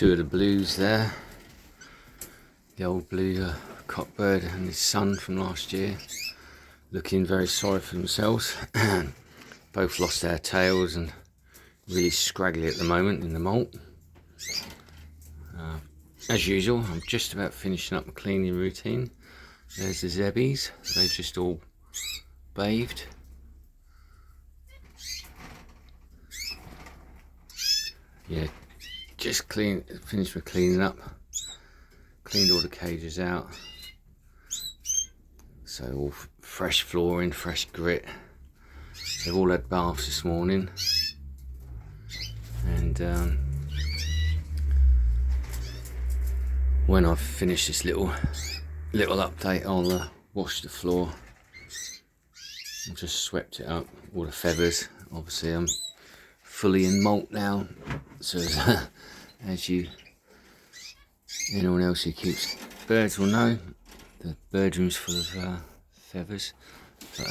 two of the blues there. The old blue cockbird and his son from last year, looking very sorry for themselves. Both lost their tails and really scraggly at the moment in the molt. As usual, I'm just about finishing up my cleaning routine. There's the zebbies, they've just all bathed. Yeah, just finished my cleaning up. Cleaned all the cages out. So all fresh flooring, fresh grit. They've all had baths this morning. And when I've finished this little update, I'll wash the floor. I've just swept it up, all the feathers. Obviously I'm fully in molt now, so as anyone else who keeps birds will know, the bird room's full of feathers. But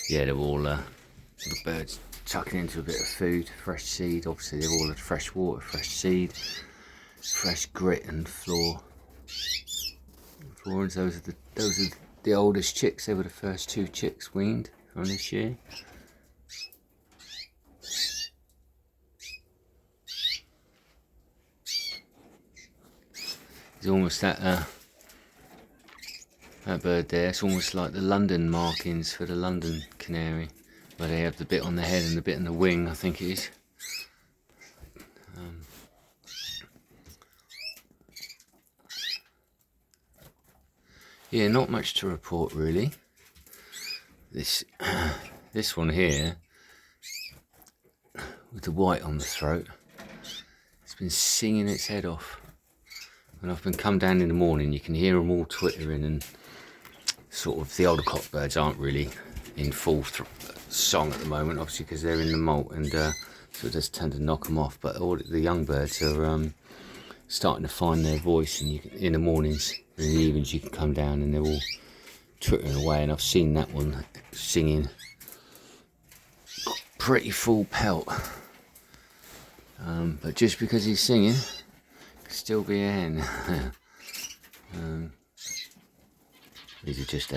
yeah, they're all the birds tucking into a bit of food, fresh seed. Obviously they've all had fresh water, fresh seed, fresh grit and floorings. Those are the oldest chicks. They were the first 2 chicks weaned from this year. It's almost that bird there. It's almost like the London markings for the London canary, where they have the bit on the head and the bit on the wing, I think it is. Yeah, not much to report really. This one here, with the white on the throat, it's been singing its head off. When I've been come down in the morning, you can hear them all twittering, and sort of the older cockbirds aren't really in full song at the moment, obviously because they're in the molt, and so it does tend to knock them off. But all the young birds are starting to find their voice, and in the mornings and in the evenings you can come down and they're all twittering away. And I've seen that one singing pretty full pelt, but just because he's singing, could still be a hen. These are just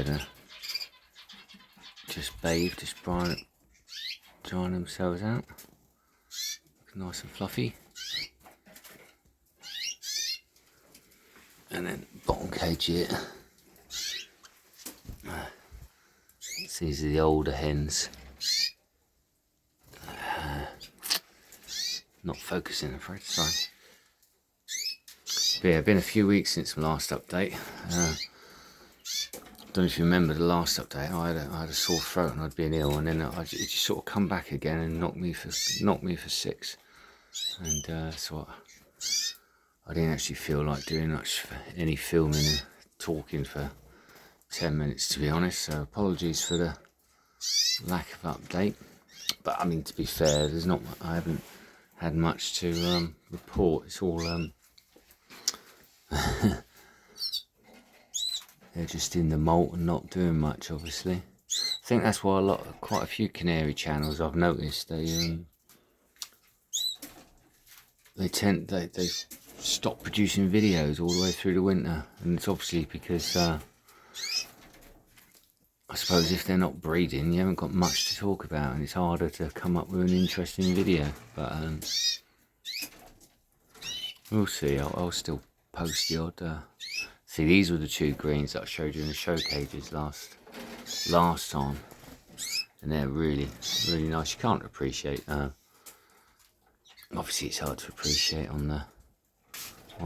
bathed, just drying themselves out, looking nice and fluffy. And then bottom cage here, these are the older hens. Not focusing, I'm afraid, sorry. But yeah, been a few weeks since my last update. Don't know if you remember the last update. I had a sore throat and I'd been ill, and then it just sort of come back again and knocked me for 6. And so I didn't actually feel like doing any filming and talking for 10 minutes, to be honest. So apologies for the lack of update. But I mean, to be fair, I haven't had much to report. It's all they're just in the molt and not doing much, obviously. I think that's why quite a few canary channels I've noticed they stop producing videos all the way through the winter, and it's obviously because I suppose if they're not breeding, you haven't got much to talk about, and it's harder to come up with an interesting video. But we'll see. I'll still post the odd. See, these were the 2 greens that I showed you in the show cages last time, and they're really, really nice. You can't appreciate. Obviously, it's hard to appreciate on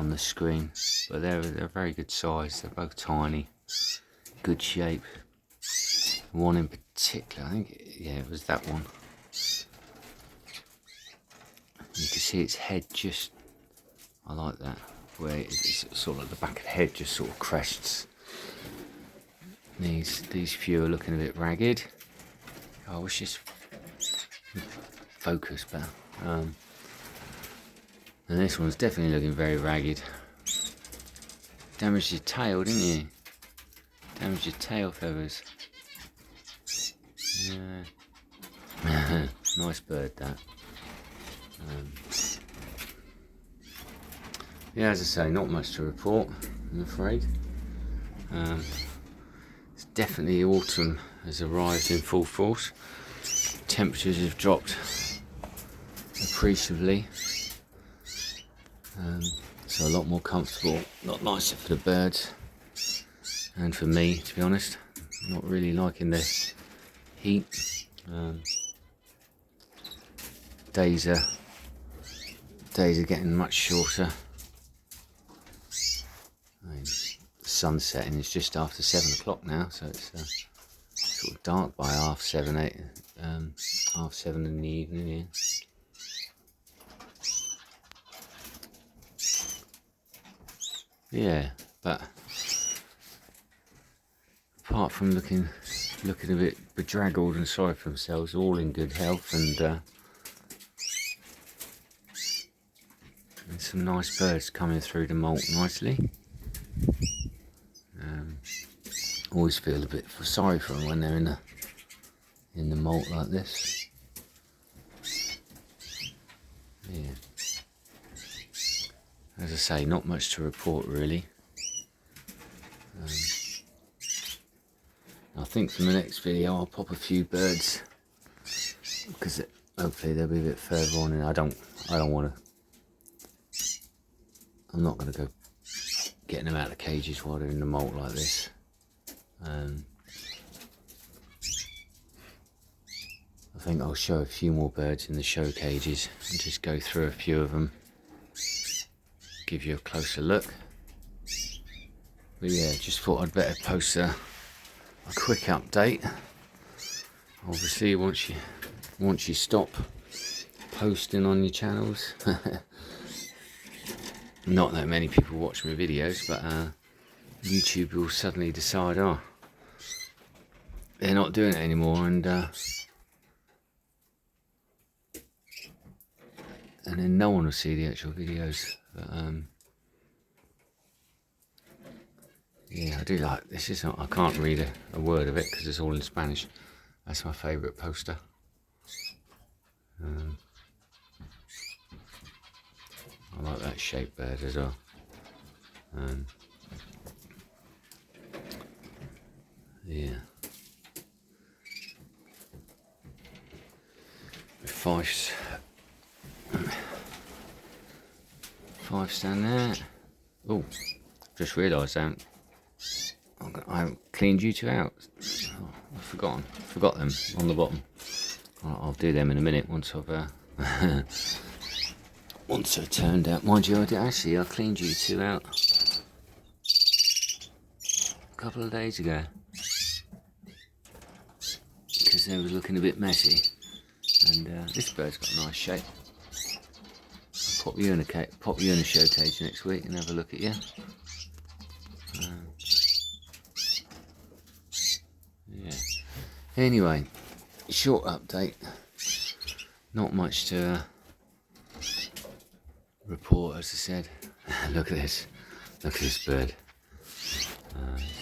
the screen, but they're very good size. They're both tiny, good shape. One in particular, I think, yeah, it was that one. You can see its head just. I like that. Where it's sort of like the back of the head just sort of crests. These few are looking a bit ragged. I wish this focus better. And this one's definitely looking very ragged. Damaged your tail, didn't you? Damaged your tail feathers. Yeah. Nice bird, that. yeah, as I say, not much to report, I'm afraid. It's definitely autumn has arrived in full force. Temperatures have dropped appreciably, so a lot more comfortable, a lot nicer for the birds and for me, to be honest. Not really liking the heat. Days are getting much shorter. I mean, the sun's setting. It's just after 7 o'clock now, so it's sort of dark by half 7 in the evening. Yeah, but apart from looking a bit bedraggled and sorry for themselves, all in good health, and some nice birds coming through the molt nicely. Always feel a bit sorry for them when they're in the molt like this. Yeah. As I say, not much to report really. I think from the next video I'll pop a few birds, because hopefully they'll be a bit further on, and I don't want to. I'm not going to go getting them out of the cages while they're in the molt like this. I think I'll show a few more birds in the show cages and just go through a few of them, give you a closer look. But yeah, just thought I'd better post a quick update. Obviously, once you stop posting on your channels, not that many people watch my videos, but YouTube will suddenly decide, oh, they're not doing it anymore, and then no one will see the actual videos. But yeah, I do like this. I can't read a word of it because it's all in Spanish. That's my favourite poster. I like that shaped bird as well. Yeah. Fives down there. Oh, just realised I haven't cleaned you two out. Oh, forgot them on the bottom. I'll do them in a minute once I've once they've turned out. Mind you, I cleaned you two out a couple of days ago because they was looking a bit messy. And this bird's got a nice shape. I'll pop you in a show cage next week and have a look at you. Yeah. Anyway, short update. Not much to report, as I said. Look at this. Look at this bird.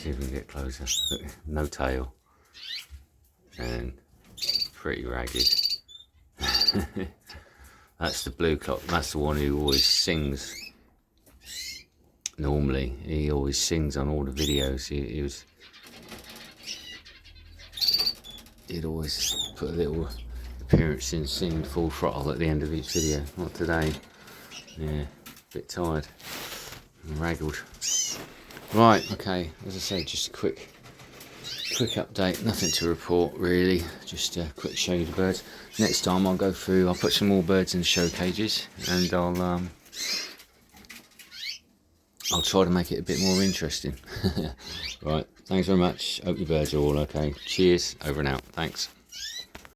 See if we can get closer. Look, no tail. And pretty ragged. That's the blue clock. That's the one who always sings. Normally, he always sings on all the videos. He'd always put a little appearance in singing full throttle at the end of each video. Not today. Yeah, a bit tired and raggled. Right, okay. As I said, just a quick update. Nothing to report really. Just a quick show you the birds. Next time I'll put some more birds in the show cages, and I'll try to make it a bit more interesting. Right, thanks very much. Hope your birds are all okay. Cheers, over and out. Thanks.